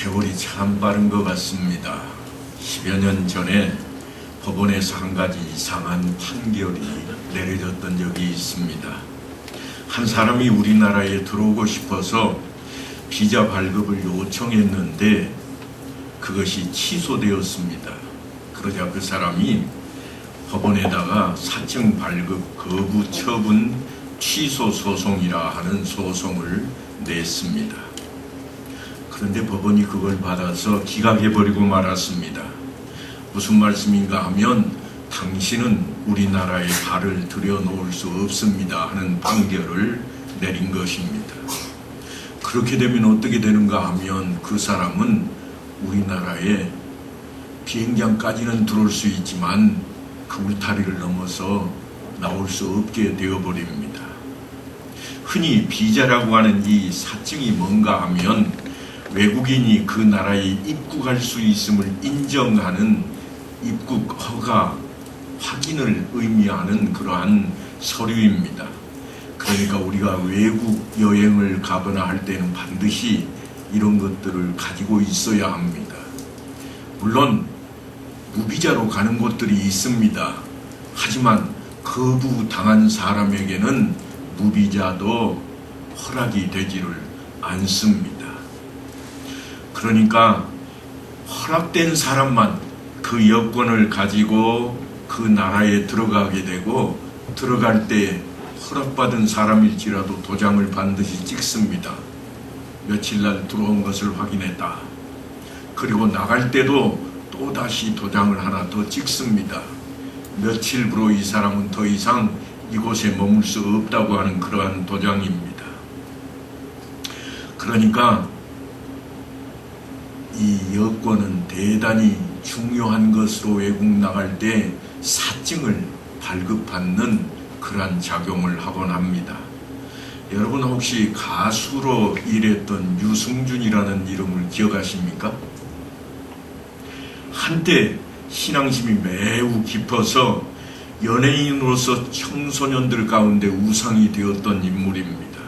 세월이 참 빠른 것 같습니다. 10여 년 전에 법원에서 한 가지 이상한 판결이 내려졌던 적이 있습니다. 한 사람이 우리나라에 들어오고 싶어서 비자 발급을 요청했는데 그것이 취소되었습니다. 그러자 그 사람이 법원에다가 사증 발급 거부 처분 취소 소송이라 하는 소송을 냈습니다. 그런데 법원이 그걸 받아서 기각해버리고 말았습니다. 무슨 말씀인가 하면 당신은 우리나라에 발을 들여놓을 수 없습니다 하는 판결을 내린 것입니다. 그렇게 되면 어떻게 되는가 하면 그 사람은 우리나라에 비행장까지는 들어올 수 있지만 그 울타리를 넘어서 나올 수 없게 되어버립니다. 흔히 비자라고 하는 이 사증이 뭔가 하면 외국인이 그 나라에 입국할 수 있음을 인정하는 입국 허가 확인을 의미하는 그러한 서류입니다. 그러니까 우리가 외국 여행을 가거나 할 때는 반드시 이런 것들을 가지고 있어야 합니다. 물론 무비자로 가는 곳들이 있습니다. 하지만 거부당한 사람에게는 무비자도 허락이 되지를 않습니다. 그러니까 허락된 사람만 그 여권을 가지고 그 나라에 들어가게 되고, 들어갈 때 허락받은 사람일지라도 도장을 반드시 찍습니다. 며칠날 들어온 것을 확인했다. 그리고 나갈 때도 또다시 도장을 하나 더 찍습니다. 며칠 후로 이 사람은 더 이상 이곳에 머물 수 없다고 하는 그러한 도장입니다. 그러니까 이 여권은 대단히 중요한 것으로 외국 나갈 때 사증을 발급받는 그러한 작용을 하곤 합니다. 여러분 혹시 가수로 일했던 유승준이라는 이름을 기억하십니까? 한때 신앙심이 매우 깊어서 연예인으로서 청소년들 가운데 우상이 되었던 인물입니다.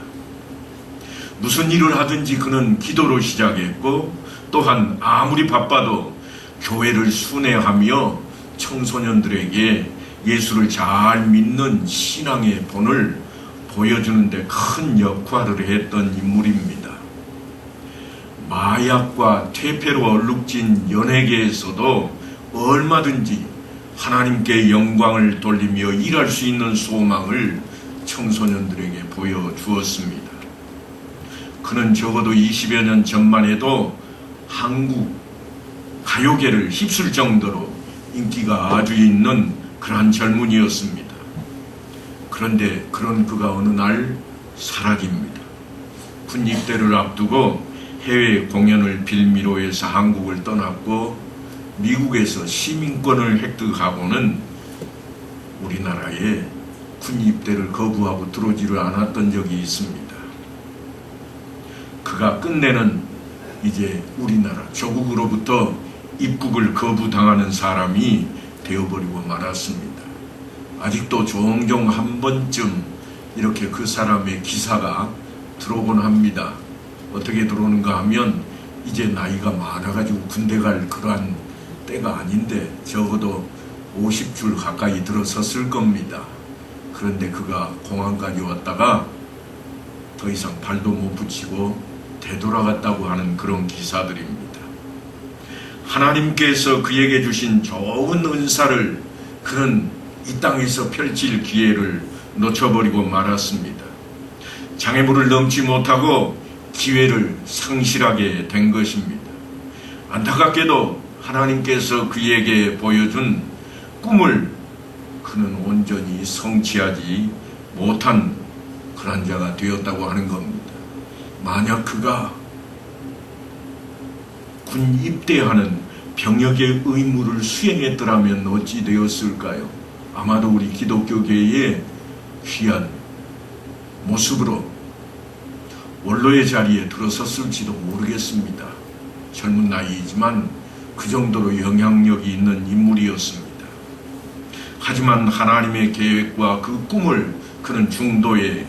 무슨 일을 하든지 그는 기도로 시작했고, 또한 아무리 바빠도 교회를 순회하며 청소년들에게 예수를 잘 믿는 신앙의 본을 보여주는 데 큰 역할을 했던 인물입니다. 마약과 퇴폐로 얼룩진 연예계에서도 얼마든지 하나님께 영광을 돌리며 일할 수 있는 소망을 청소년들에게 보여주었습니다. 그는 적어도 20여 년 전만 해도 한국 가요계를 휩쓸 정도로 인기가 아주 있는 그러한 젊은이였습니다. 그런데 그런 그가 어느 날 사라집니다. 군입대를 앞두고 해외 공연을 빌미로 해서 한국을 떠났고, 미국에서 시민권을 획득하고는 우리나라에 군입대를 거부하고 들어오지를 않았던 적이 있습니다. 그가 끝내는 이제 우리나라 조국으로부터 입국을 거부당하는 사람이 되어버리고 말았습니다. 아직도 종종 한 번쯤 이렇게 그 사람의 기사가 들어오곤 합니다. 어떻게 들어오는가 하면 이제 나이가 많아가지고 군대 갈 그러한 때가 아닌데 적어도 50줄 가까이 들어섰을 겁니다. 그런데 그가 공항까지 왔다가 더 이상 발도 못 붙이고 되돌아갔다고 하는 그런 기사들입니다. 하나님께서 그에게 주신 좋은 은사를 그는 이 땅에서 펼칠 기회를 놓쳐버리고 말았습니다. 장애물을 넘지 못하고 기회를 상실하게 된 것입니다. 안타깝게도 하나님께서 그에게 보여준 꿈을 그는 온전히 성취하지 못한 그런 자가 되었다고 하는 겁니다. 만약 그가 군 입대하는 병역의 의무를 수행했더라면 어찌 되었을까요? 아마도 우리 기독교계의 귀한 모습으로 원로의 자리에 들어섰을지도 모르겠습니다. 젊은 나이이지만 그 정도로 영향력이 있는 인물이었습니다. 하지만 하나님의 계획과 그 꿈을 그는 중도에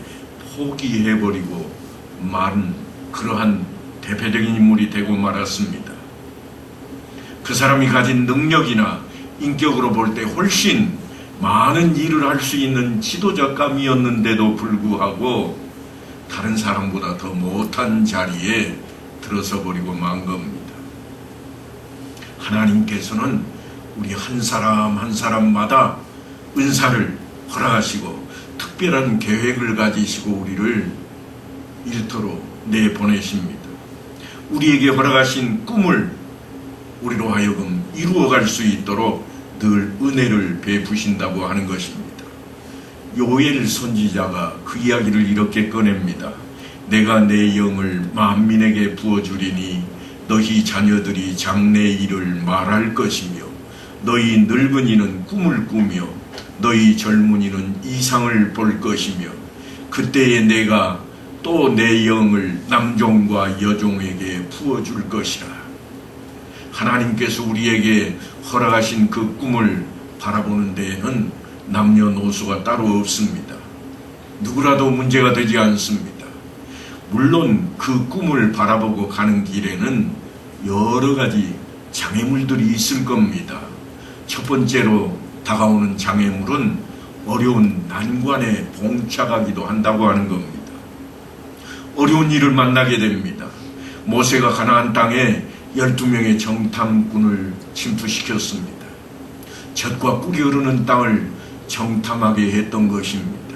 포기해버리고 만 그러한 대표적인 인물이 되고 말았습니다. 그 사람이 가진 능력이나 인격으로 볼 때 훨씬 많은 일을 할 수 있는 지도자감이었는데도 불구하고 다른 사람보다 더 못한 자리에 들어서 버리고 만 겁니다. 하나님께서는 우리 한 사람 한 사람마다 은사를 허락하시고 특별한 계획을 가지시고 우리를 일터로 내보내십니다. 우리에게 허락하신 꿈을 우리로 하여금 이루어갈 수 있도록 늘 은혜를 베푸신다고 하는 것입니다. 요엘 선지자가 그 이야기를 이렇게 꺼냅니다. 내가 내 영을 만민에게 부어주리니 너희 자녀들이 장래 일을 말할 것이며 너희 늙은이는 꿈을 꾸며 너희 젊은이는 이상을 볼 것이며 그때에 내가 또 내 영을 남종과 여종에게 부어줄 것이라. 하나님께서 우리에게 허락하신 그 꿈을 바라보는 데에는 남녀노소가 따로 없습니다. 누구라도 문제가 되지 않습니다. 물론 그 꿈을 바라보고 가는 길에는 여러 가지 장애물들이 있을 겁니다. 첫 번째로 다가오는 장애물은 어려운 난관에 봉착하기도 한다고 하는 겁니다. 어려운 일을 만나게 됩니다. 모세가 가나안 땅에 12명의 정탐꾼을 침투시켰습니다. 젖과 꿀이 흐르는 땅을 정탐하게 했던 것입니다.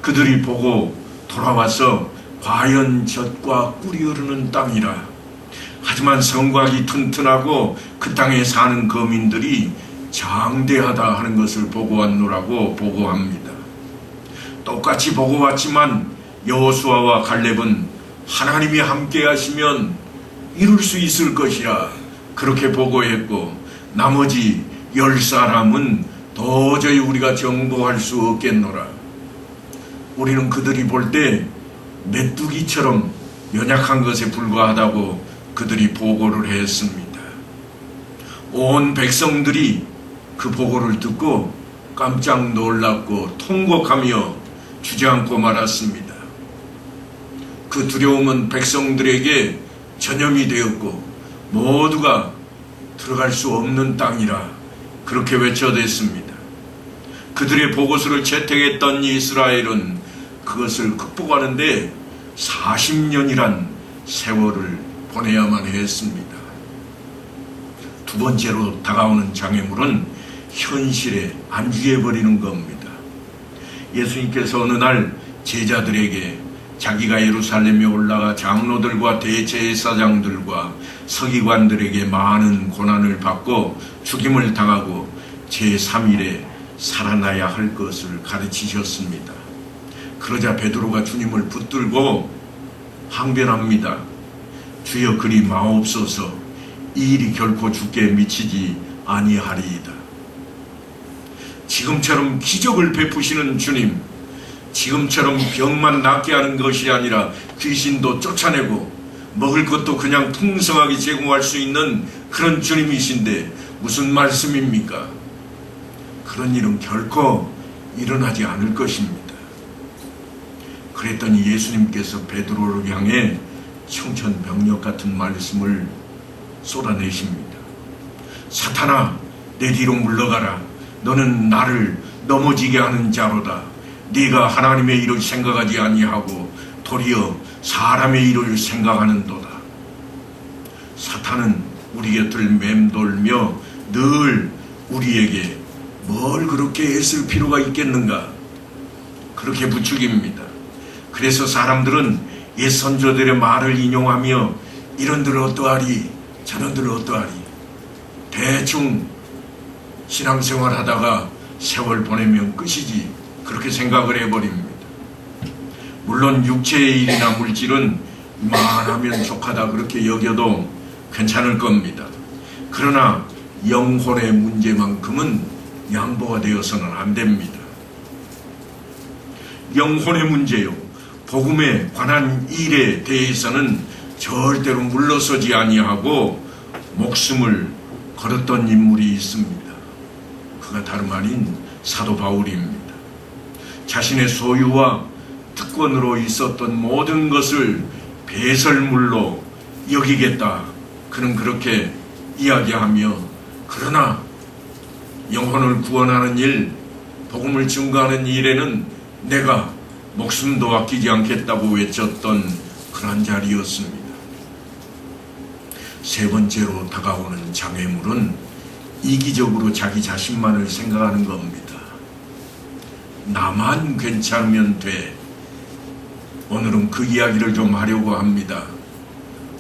그들이 보고 돌아와서 과연 젖과 꿀이 흐르는 땅이라. 하지만 성곽이 튼튼하고 그 땅에 사는 거민들이 장대하다 하는 것을 보고 왔노라고 보고합니다. 똑같이 보고 왔지만 여호수아와 갈렙은 하나님이 함께 하시면 이룰 수 있을 것이라 그렇게 보고했고 나머지 10사람은 도저히 우리가 정복할 수 없겠노라. 우리는 그들이 볼 때 메뚜기처럼 연약한 것에 불과하다고 그들이 보고를 했습니다. 온 백성들이 그 보고를 듣고 깜짝 놀랐고 통곡하며 주저앉고 말았습니다. 그 두려움은 백성들에게 전염이 되었고 모두가 들어갈 수 없는 땅이라 그렇게 외쳐댔습니다. 그들의 보고서를 채택했던 이스라엘은 그것을 극복하는데 40년이란 세월을 보내야만 했습니다. 두 번째로 다가오는 장애물은 현실에 안주해버리는 겁니다. 예수님께서 어느 날 제자들에게 자기가 예루살렘에 올라가 장로들과 대제사장들과 서기관들에게 많은 고난을 받고 죽임을 당하고 제3일에 살아나야 할 것을 가르치셨습니다. 그러자 베드로가 주님을 붙들고 항변합니다. 주여 그리 마옵소서. 이 일이 결코 주께 미치지 아니하리이다. 지금처럼 기적을 베푸시는 주님, 지금처럼 병만 낫게 하는 것이 아니라 귀신도 쫓아내고 먹을 것도 그냥 풍성하게 제공할 수 있는 그런 주님이신데 무슨 말씀입니까? 그런 일은 결코 일어나지 않을 것입니다. 그랬더니 예수님께서 베드로를 향해 청천벽력 같은 말씀을 쏟아내십니다. 사탄아, 내 뒤로 물러가라. 너는 나를 넘어지게 하는 자로다. 네가 하나님의 일을 생각하지 아니하고 도리어 사람의 일을 생각하는도다. 사탄은 우리 곁을 맴돌며 늘 우리에게 뭘 그렇게 애쓸 필요가 있겠는가 그렇게 부추깁니다. 그래서 사람들은 옛 선조들의 말을 인용하며 이런들 어떠하리 저런들 어떠하리 대충 신앙생활 하다가 세월 보내면 끝이지 그렇게 생각을 해버립니다. 물론 육체의 일이나 물질은 이만하면 족하다 그렇게 여겨도 괜찮을 겁니다. 그러나 영혼의 문제만큼은 양보가 되어서는 안 됩니다. 영혼의 문제요, 복음에 관한 일에 대해서는 절대로 물러서지 아니하고 목숨을 걸었던 인물이 있습니다. 그가 다름 아닌 사도 바울입니다. 자신의 소유와 특권으로 있었던 모든 것을 배설물로 여기겠다. 그는 그렇게 이야기하며, 그러나 영혼을 구원하는 일, 복음을 증거하는 일에는 내가 목숨도 아끼지 않겠다고 외쳤던 그런 자리였습니다. 세 번째로 다가오는 장애물은 이기적으로 자기 자신만을 생각하는 겁니다. 나만 괜찮으면 돼. 오늘은 그 이야기를 좀 하려고 합니다.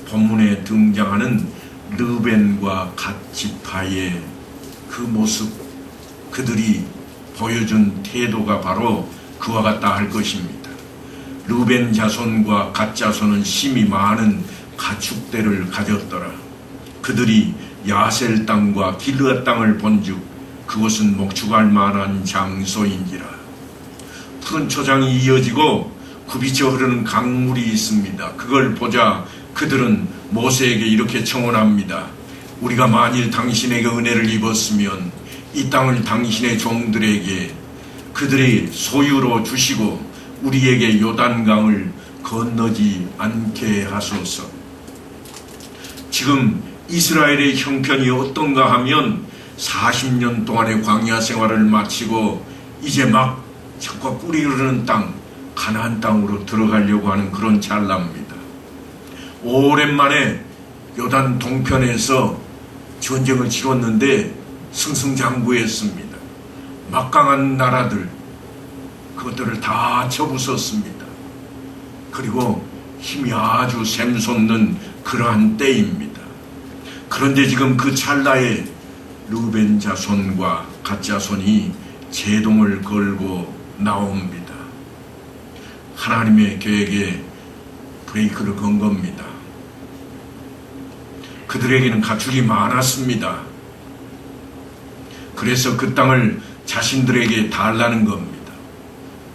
본문에 등장하는 르벤과 갓 지파의 그 모습, 그들이 보여준 태도가 바로 그와 같다 할 것입니다. 르벤 자손과 갓 자손은 심히 많은 가축대를 가졌더라. 그들이 야셀 땅과 길르앗 땅을 본즉 그곳은 목축할 만한 장소인지라. 푸른 초장이 이어지고 굽이쳐 흐르는 강물이 있습니다. 그걸 보자 그들은 모세에게 이렇게 청원합니다. 우리가 만일 당신에게 은혜를 입었으면 이 땅을 당신의 종들에게 그들의 소유로 주시고 우리에게 요단강을 건너지 않게 하소서. 지금 이스라엘의 형편이 어떤가 하면 40년 동안의 광야 생활을 마치고 이제 막 젖과 꿀이 흐르는 땅, 가나안 땅으로 들어가려고 하는 그런 찰나입니다. 오랜만에 요단 동편에서 전쟁을 치렀는데 승승장구했습니다. 막강한 나라들, 그것들을 다 쳐부쉈습니다. 그리고 힘이 아주 샘솟는 그러한 때입니다. 그런데 지금 그 찰나에 르벤 자손과 갓 자손이 제동을 걸고 나옵니다. 하나님의 계획에 브레이크를 건 겁니다. 그들에게는 가축이 많았습니다. 그래서 그 땅을 자신들에게 달라는 겁니다.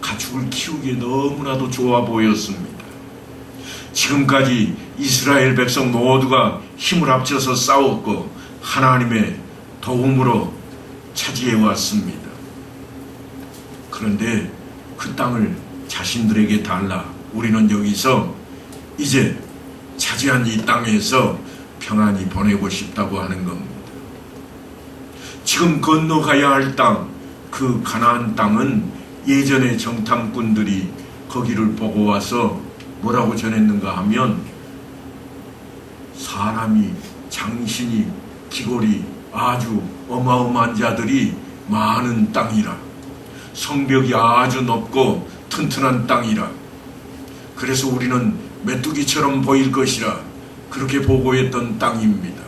가축을 키우기에 너무나도 좋아 보였습니다. 지금까지 이스라엘 백성 모두가 힘을 합쳐서 싸웠고 하나님의 도움으로 차지해 왔습니다. 그런데 그 땅을 자신들에게 달라. 우리는 여기서 이제 차지한 이 땅에서 평안히 보내고 싶다고 하는 겁니다. 지금 건너가야 할 땅, 그 가나안 땅은 예전에 정탐꾼들이 거기를 보고 와서 뭐라고 전했는가 하면 사람이, 장신이, 기골이 아주 어마어마한 자들이 많은 땅이라, 성벽이 아주 높고 튼튼한 땅이라, 그래서 우리는 메뚜기처럼 보일 것이라 그렇게 보고했던 땅입니다.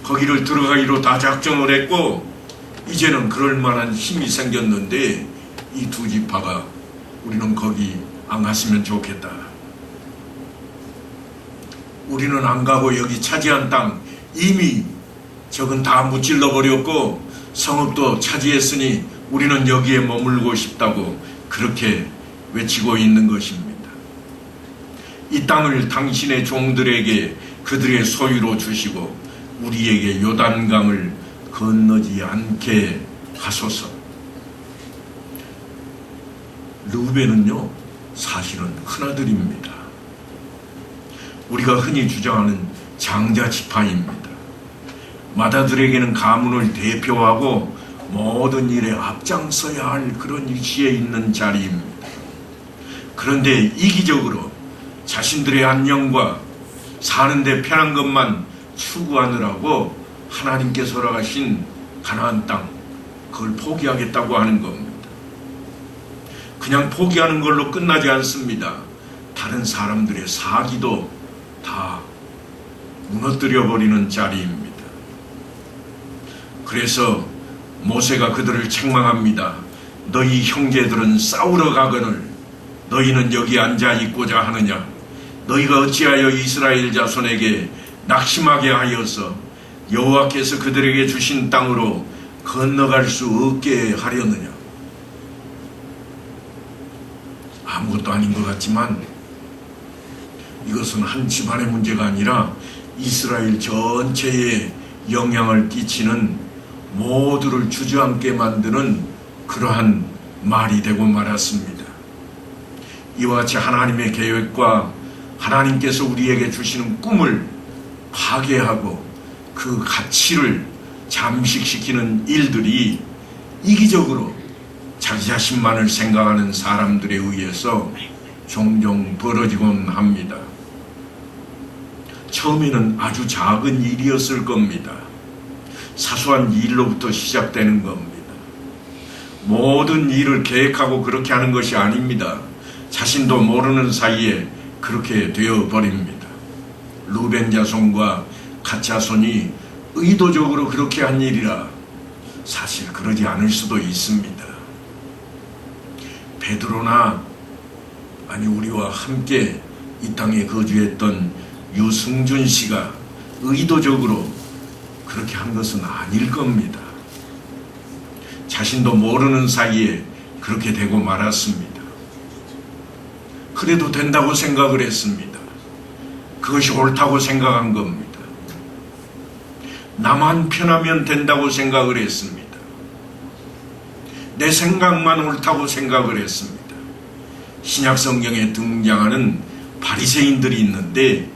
거기를 들어가기로 다 작정을 했고 이제는 그럴 만한 힘이 생겼는데 이 두 지파가 우리는 거기 안 갔으면 좋겠다. 우리는 안 가고 여기 차지한 땅 이미 적은 다 무찔러 버렸고 성읍도 차지했으니 우리는 여기에 머물고 싶다고 그렇게 외치고 있는 것입니다. 이 땅을 당신의 종들에게 그들의 소유로 주시고 우리에게 요단강을 건너지 않게 하소서. 르벤은요 사실은 큰아들입니다. 우리가 흔히 주장하는 장자 지파입니다. 맏아들에게는 가문을 대표하고 모든 일에 앞장서야 할 그런 위치에 있는 자리입니다. 그런데 이기적으로 자신들의 안녕과 사는데 편한 것만 추구하느라고 하나님께서 허락하신 가나안 땅, 그걸 포기하겠다고 하는 겁니다. 그냥 포기하는 걸로 끝나지 않습니다. 다른 사람들의 사기도 다 무너뜨려 버리는 자리입니다. 그래서 모세가 그들을 책망합니다. 너희 형제들은 싸우러 가거늘 너희는 여기 앉아 있고자 하느냐? 너희가 어찌하여 이스라엘 자손에게 낙심하게 하여서 여호와께서 그들에게 주신 땅으로 건너갈 수 없게 하려느냐? 아무것도 아닌 것 같지만 이것은 한 집안의 문제가 아니라 이스라엘 전체에 영향을 끼치는 모두를 주저앉게 만드는 그러한 말이 되고 말았습니다. 이와 같이 하나님의 계획과 하나님께서 우리에게 주시는 꿈을 파괴하고 그 가치를 잠식시키는 일들이 이기적으로 자기 자신만을 생각하는 사람들에 의해서 종종 벌어지곤 합니다. 처음에는 아주 작은 일이었을 겁니다. 사소한 일로부터 시작되는 겁니다. 모든 일을 계획하고 그렇게 하는 것이 아닙니다. 자신도 모르는 사이에 그렇게 되어버립니다. 루벤 자손과 갓 자손이 의도적으로 그렇게 한 일이라 사실 그러지 않을 수도 있습니다. 베드로나 아니 우리와 함께 이 땅에 거주했던 유승준 씨가 의도적으로 그렇게 한 것은 아닐 겁니다. 자신도 모르는 사이에 그렇게 되고 말았습니다. 그래도 된다고 생각을 했습니다. 그것이 옳다고 생각한 겁니다. 나만 편하면 된다고 생각을 했습니다. 내 생각만 옳다고 생각을 했습니다. 신약 성경에 등장하는 바리새인들이 있는데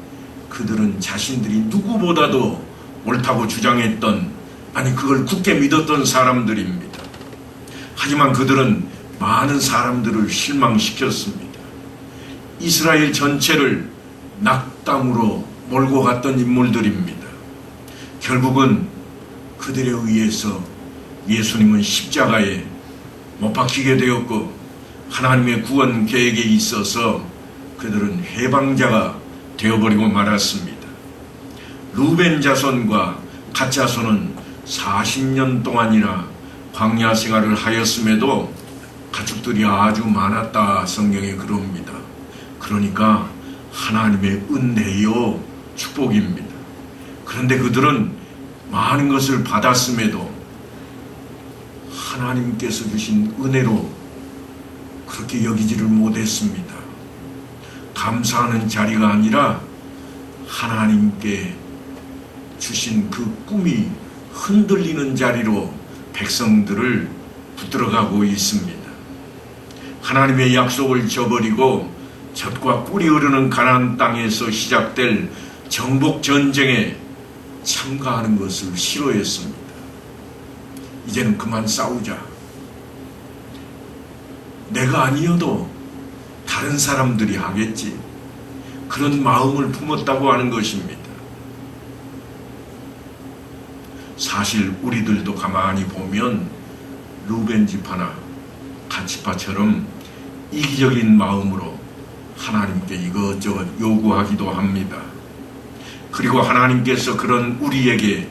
그들은 자신들이 누구보다도 옳다고 주장했던, 아니 그걸 굳게 믿었던 사람들입니다. 하지만 그들은 많은 사람들을 실망시켰습니다. 이스라엘 전체를 낙담으로 몰고 갔던 인물들입니다. 결국은 그들에 의해서 예수님은 십자가에 못 박히게 되었고 하나님의 구원 계획에 있어서 그들은 해방자가 되어버리고 말았습니다. 루벤 자손과 갓 자손은 40년 동안이나 광야 생활을 하였음에도 가축들이 아주 많았다 성경에 그럽니다. 그러니까 하나님의 은혜요 축복입니다. 그런데 그들은 많은 것을 받았음에도 하나님께서 주신 은혜로 그렇게 여기지를 못했습니다. 감사하는 자리가 아니라 하나님께 주신 그 꿈이 흔들리는 자리로 백성들을 붙들어가고 있습니다. 하나님의 약속을 저버리고 젖과 꿀이 흐르는 가나안 땅에서 시작될 정복 전쟁에 참가하는 것을 싫어했습니다. 이제는 그만 싸우자. 내가 아니어도 다른 사람들이 하겠지. 그런 마음을 품었다고 하는 것입니다. 사실 우리들도 가만히 보면 루벤 지파나 갓 지파처럼 이기적인 마음으로 하나님께 이것저것 요구하기도 합니다. 그리고 하나님께서 그런 우리에게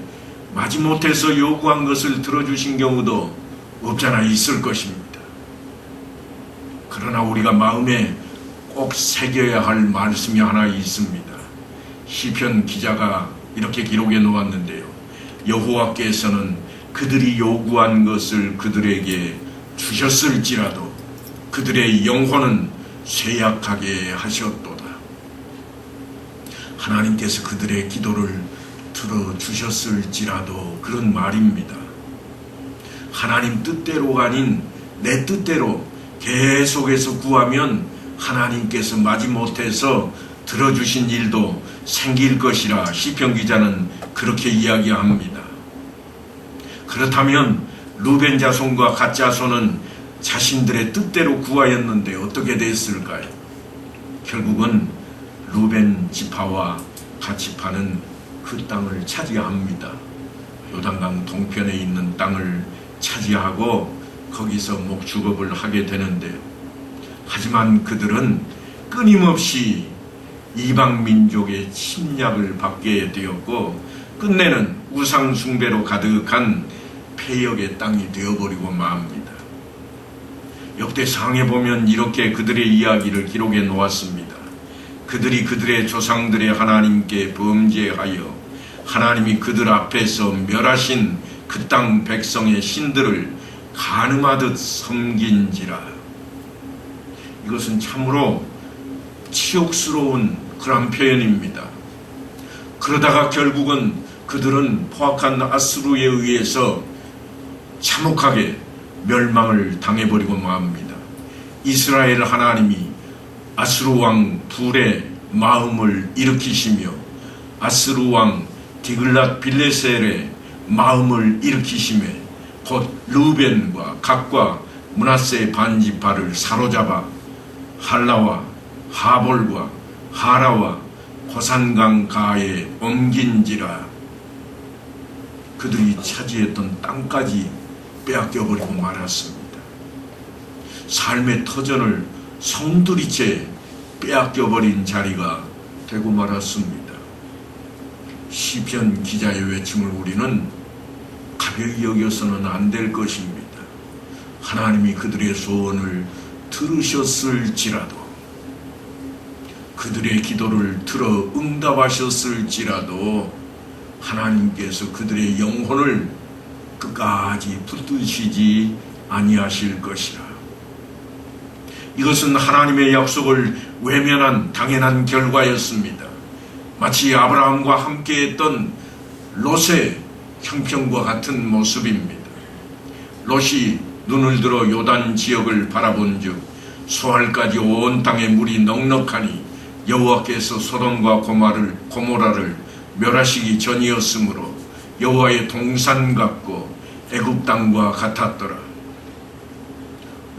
마지못해서 요구한 것을 들어주신 경우도 없잖아 있을 것입니다. 그러나 우리가 마음에 꼭 새겨야 할 말씀이 하나 있습니다. 시편 기자가 이렇게 기록해 놓았는데요. 여호와께서는 그들이 요구한 것을 그들에게 주셨을지라도 그들의 영혼은 쇠약하게 하셨도다. 하나님께서 그들의 기도를 들어주셨을지라도 그런 말입니다. 하나님 뜻대로가 아닌 내 뜻대로 계속해서 구하면 하나님께서 마지못해서 들어주신 일도 생길 것이라 시편 기자는 그렇게 이야기합니다. 그렇다면 루벤 자손과 갓 자손은 자신들의 뜻대로 구하였는데 어떻게 됐을까요? 결국은 루벤 지파와 갓 지파는 그 땅을 차지합니다. 요단강 동편에 있는 땅을 차지하고 거기서 목축업을 하게 되는데요. 하지만 그들은 끊임없이 이방 민족의 침략을 받게 되었고 끝내는 우상 숭배로 가득한 폐역의 땅이 되어버리고 맙니다. 역대상에 보면 이렇게 그들의 이야기를 기록해 놓았습니다. 그들이 그들의 조상들의 하나님께 범죄하여 하나님이 그들 앞에서 멸하신 그 땅 백성의 신들을 간음하듯 섬긴지라. 이것은 참으로 치욕스러운 그런 표현입니다. 그러다가 결국은 그들은 포악한 아수르에 의해서 참혹하게 멸망을 당해버리고 맙니다. 이스라엘 하나님이 아수르 왕 불에 마음을 일으키시며 아스루 왕 디글랏 빌레셀의 마음을 일으키심에 곧 르벤과 갓과 므낫세의 반지파를 사로잡아 할라와 하볼과 하라와 고산강 가에 옮긴지라. 그들이 차지했던 땅까지 빼앗겨버리고 말았습니다. 삶의 터전을 송두리째 빼앗겨버린 자리가 되고 말았습니다. 시편 기자의 외침을 우리는 가벼이 여겨서는 안 될 것입니다. 하나님이 그들의 소원을 들으셨을지라도, 그들의 기도를 들어 응답하셨을지라도 하나님께서 그들의 영혼을 끝까지 붙드시지 아니하실 것이라. 이것은 하나님의 약속을 외면한 당연한 결과였습니다. 마치 아브라함과 함께했던 롯의 형편과 같은 모습입니다. 롯이 눈을 들어 요단 지역을 바라본즉 소알까지 온 땅에 물이 넉넉하니 여호와께서 소돔과 고모라를 멸하시기 전이었으므로 여호와의 동산 같고 애굽 땅과 같았더라.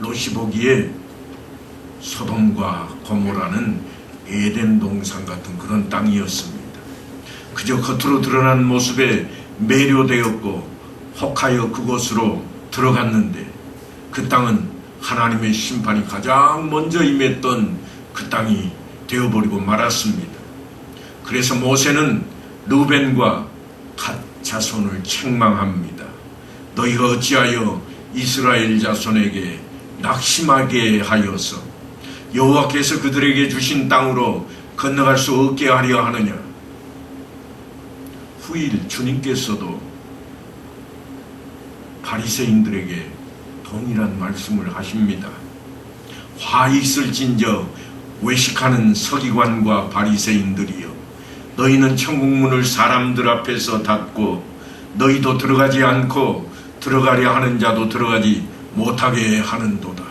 롯이 보기에 소돔과 고모라는 에덴 동산 같은 그런 땅이었습니다. 그저 겉으로 드러난 모습에 매료되었고 혹하여 그곳으로 들어갔는데 그 땅은 하나님의 심판이 가장 먼저 임했던 그 땅이 되어버리고 말았습니다. 그래서 모세는 르벤과 갓 자손을 책망합니다. 너희가 어찌하여 이스라엘 자손에게 낙심하게 하여서 여호와께서 그들에게 주신 땅으로 건너갈 수 없게 하려 하느냐. 후일 주님께서도 바리새인들에게 동일한 말씀을 하십니다. 화 있을진저 외식하는 서기관과 바리새인들이여, 너희는 천국문을 사람들 앞에서 닫고 너희도 들어가지 않고 들어가려 하는 자도 들어가지 못하게 하는도다.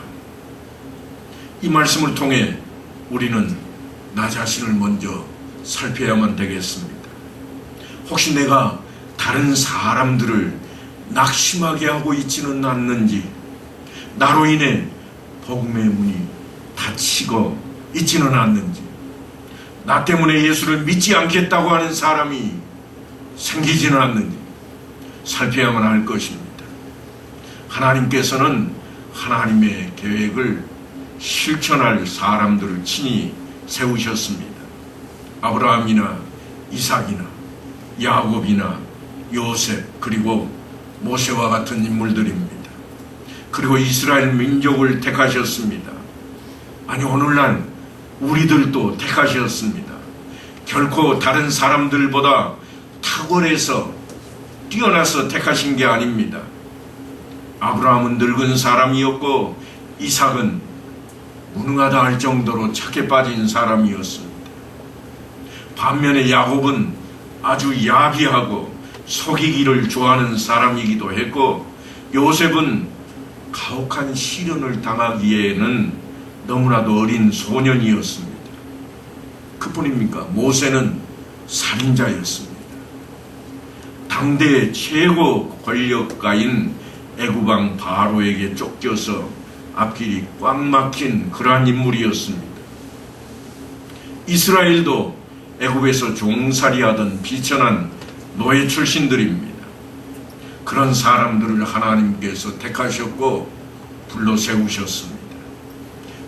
이 말씀을 통해 우리는 나 자신을 먼저 살펴야만 되겠습니다. 혹시 내가 다른 사람들을 낙심하게 하고 있지는 않는지, 나로 인해 복음의 문이 닫히고 있지는 않는지, 나 때문에 예수를 믿지 않겠다고 하는 사람이 생기지는 않는지 살펴야만 할 것입니다. 하나님께서는 하나님의 계획을 실천할 사람들을 친히 세우셨습니다. 아브라함이나 이삭이나 야곱이나 요셉, 그리고 모세와 같은 인물들입니다. 그리고 이스라엘 민족을 택하셨습니다. 아니, 오늘날 우리들도 택하셨습니다. 결코 다른 사람들보다 탁월해서 뛰어나서 택하신 게 아닙니다. 아브라함은 늙은 사람이었고 이삭은 무능하다 할 정도로 착해 빠진 사람이었습니다. 반면에 야곱은 아주 야비하고 속이기를 좋아하는 사람이기도 했고, 요셉은 가혹한 시련을 당하기에는 너무나도 어린 소년이었습니다. 그뿐입니까? 모세는 살인자였습니다. 당대의 최고 권력가인 애굽왕 바로에게 쫓겨서 앞길이 꽉 막힌 그러한 인물이었습니다. 이스라엘도 애굽에서 종살이하던 비천한 노예 출신들입니다. 그런 사람들을 하나님께서 택하셨고 불러 세우셨습니다.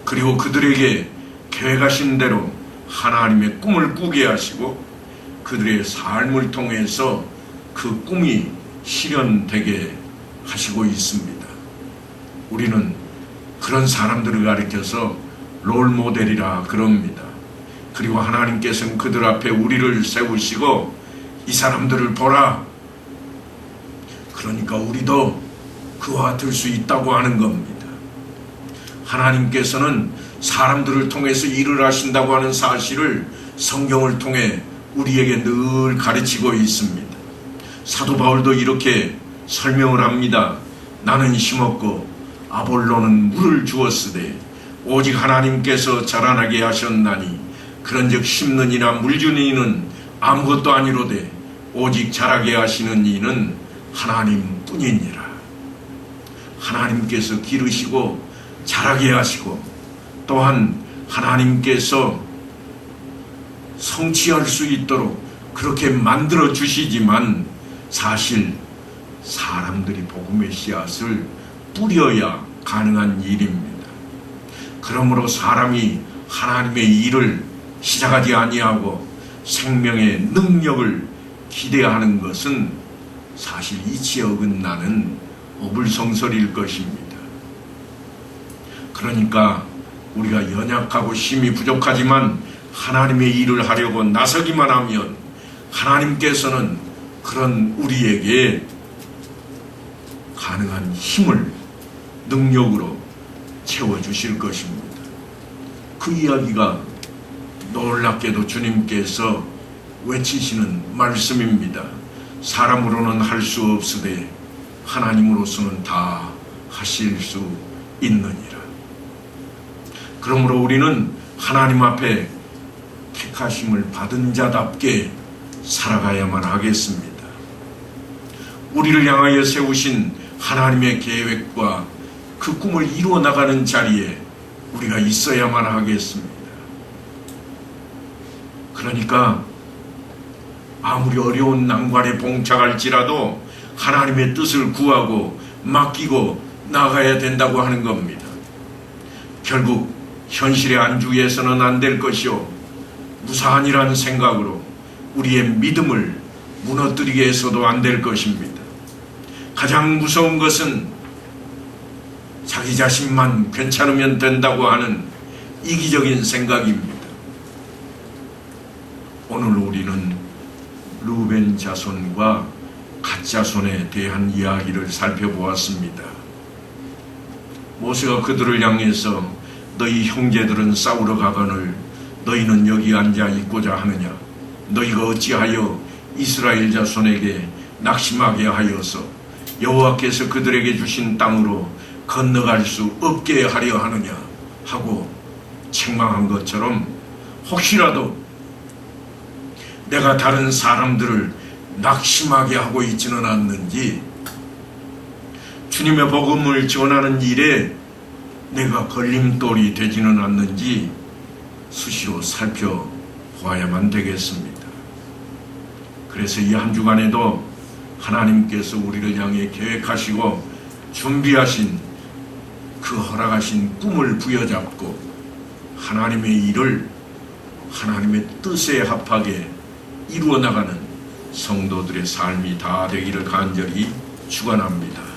그리고 그들에게 계획하신 대로 하나님의 꿈을 꾸게 하시고 그들의 삶을 통해서 그 꿈이 실현되게 하시고 있습니다. 우리는 그런 사람들을 가리켜서 롤모델이라 그럽니다. 그리고 하나님께서는 그들 앞에 우리를 세우시고 이 사람들을 보라, 그러니까 우리도 그와 같을 수 있다고 하는 겁니다. 하나님께서는 사람들을 통해서 일을 하신다고 하는 사실을 성경을 통해 우리에게 늘 가르치고 있습니다. 사도 바울도 이렇게 설명을 합니다. 나는 심었고 아볼로는 물을 주었으되 오직 하나님께서 자라나게 하셨나니 그런즉 심는 이나 물주는 이는 아무것도 아니로되 오직 자라게 하시는 이는 하나님뿐이니라. 하나님께서 기르시고 자라게 하시고 또한 하나님께서 성취할 수 있도록 그렇게 만들어 주시지만 사실 사람들이 복음의 씨앗을 뿌려야 가능한 일입니다. 그러므로 사람이 하나님의 일을 시작하지 아니하고 생명의 능력을 기대하는 것은 사실 이치에 어긋나는 어불성설일 것입니다. 그러니까 우리가 연약하고 힘이 부족하지만 하나님의 일을 하려고 나서기만 하면 하나님께서는 그런 우리에게 가능한 힘을 능력으로 채워주실 것입니다. 그 이야기가 놀랍게도 주님께서 외치시는 말씀입니다. 사람으로는 할 수 없으되 하나님으로서는 다 하실 수 있느니라. 그러므로 우리는 하나님 앞에 택하심을 받은 자답게 살아가야만 하겠습니다. 우리를 향하여 세우신 하나님의 계획과 그 꿈을 이루어 나가는 자리에 우리가 있어야만 하겠습니다. 그러니까 아무리 어려운 난관에 봉착할지라도 하나님의 뜻을 구하고 맡기고 나가야 된다고 하는 겁니다. 결국 현실에 안주해서는 안 될 것이요 무사한이라는 생각으로 우리의 믿음을 무너뜨리게 해서도 안 될 것입니다. 가장 무서운 것은 자기 자신만 괜찮으면 된다고 하는 이기적인 생각입니다. 오늘 우리는 르우벤 자손과 갓 자손에 대한 이야기를 살펴보았습니다. 모세가 그들을 향해서 너희 형제들은 싸우러 가거늘 너희는 여기 앉아 있고자 하느냐? 너희가 어찌하여 이스라엘 자손에게 낙심하게 하여서 여호와께서 그들에게 주신 땅으로 건너갈 수 없게 하려 하느냐? 하고 책망한 것처럼 혹시라도 내가 다른 사람들을 낙심하게 하고 있지는 않는지, 주님의 복음을 전하는 일에 내가 걸림돌이 되지는 않는지 수시로 살펴보아야만 되겠습니다. 그래서 이 한 주간에도 하나님께서 우리를 향해 계획하시고 준비하신 그 허락하신 꿈을 부여잡고 하나님의 일을 하나님의 뜻에 합하게 이루어 나가는 성도들의 삶이 다 되기를 간절히 축원합니다.